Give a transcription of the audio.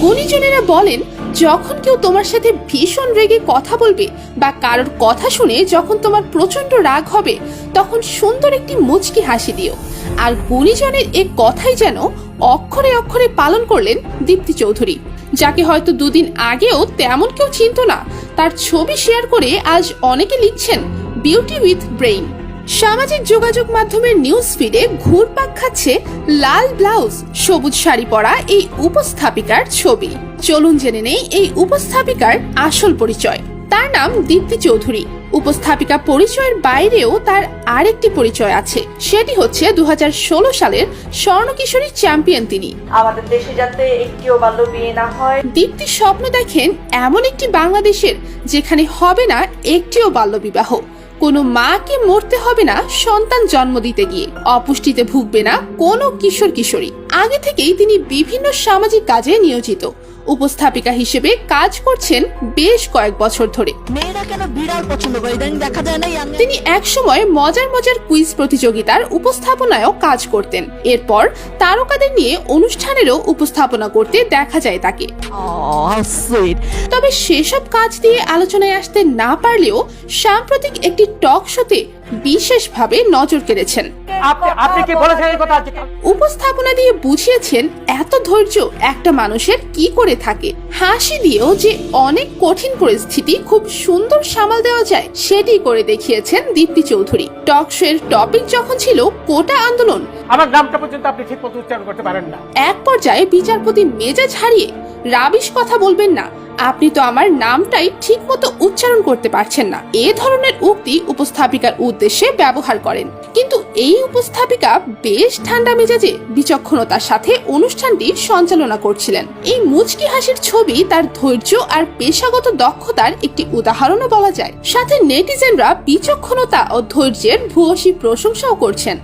গুণীজনেরা বলেন, যখন কেউ তোমার সাথে ভীষণ রেগে কথা বলবে বা কারোর কথা শুনে যখন তোমার প্রচন্ড রাগ হবে, তখন সুন্দর একটি মুচকি হাসি দিও। আর গুণীজনের এক কথাই যেন অক্ষরে অক্ষরে পালন করলেন দীপ্তি চৌধুরী, যাকে হয়তো দুদিন আগেও তেমন কেউ চিনত না। তার ছবি শেয়ার করে আজ অনেকে লিখছেন বিউটি উইথ ব্রেইন। সামাজিক যোগাযোগ মাধ্যমের নিউজ ফিডে ঘুরপাক খাচ্ছে লাল ব্লাউজ সবুজ শাড়ি পরা এই উপস্থাপিকার ছবি। চলুন জেনে নেই এই উপস্থাপিকার আসল পরিচয়। তার নাম দীপ্তি চৌধুরী। উপস্থাপিকা পরিচয়ের বাইরেও তার আরেকটি পরিচয় আছে, সেটি হচ্ছে 2016 সালের স্বর্ণকিশোরী চ্যাম্পিয়ন তিনি। আমাদের দেশে যাতে একটিও বাল্য বিয়ে না হয়। দীপ্তি স্বপ্ন দেখেন এমন একটি বাংলাদেশের যেখানে হবে না একটিও বাল্যবিবাহ, কোনো মাকে মরতে হবে না সন্তান জন্ম দিতে গিয়ে, অপুষ্টিতে ভুগবে না কোনো কিশোর কিশোরী। আগে থেকেই তিনি বিভিন্ন সামাজিক কাজে নিয়োজিত। উপস্থাপিকা হিসেবে কাজ করছেন বেশ কয়েক বছর ধরে। মেয়েরা কেন বিড়াল পছন্দ করে ইদানিং দেখা যায় না? তিনি একসময় মজার মজার কুইজ প্রতিযোগিতার উপস্থাপনায়ও কাজ করতেন। এরপর তারকাদের নিয়ে অনুষ্ঠানেরও উপস্থাপনা করতে দেখা যায় তাকে। তবে সেসব কাজ দিয়ে আলোচনায় আসতে না পারলেও সাম্প্রতিক একটি টক শোতে বিশেষভাবে নজর কেড়েছেন। আপনি কি বলেছেন এই কথা? উপস্থাপনা দিয়ে বুঝিয়েছেন এত ধৈর্য একটা মানুষের কি করে থাকে। হাসি দিয়েও যে অনেক কঠিন পরিস্থিতি খুব সুন্দর সামাল দেওয়া যায় সেটি করে দেখিয়েছেন দীপ্তি চৌধুরী। টক শো এর টপিক যখন ছিল কোটা আন্দোলন, আমার নামটা পর্যন্ত আপনি ঠিকমতো উচ্চারণ করতে পারেন না। এক পর্যায়ে বিচারপতি মেজাজ হারিয়ে, রাবিশ কথা বলবেন না, আপনি তো আমার নামটাই ঠিক মতো উচ্চারণ করতে পারছেন না, এ ধরনের উক্তি উপস্থাপিকার উদ্দেশ্যে ব্যবহার করেন। কিন্তু এই উপস্থাপিকা বেশ ঠান্ডা মেজাজে বিচক্ষণতার সাথে অনুষ্ঠানটি সঞ্চালনা করছিলেন। এই মুচকি হাসির ছবি তার ধৈর্য আর পেশাগত দক্ষতার একটি উদাহরণও বলা যায়। সাথে নেটিজেনরা বিচক্ষণতা ও ধৈর্যের ভূয়সী প্রশংসাও করছেন।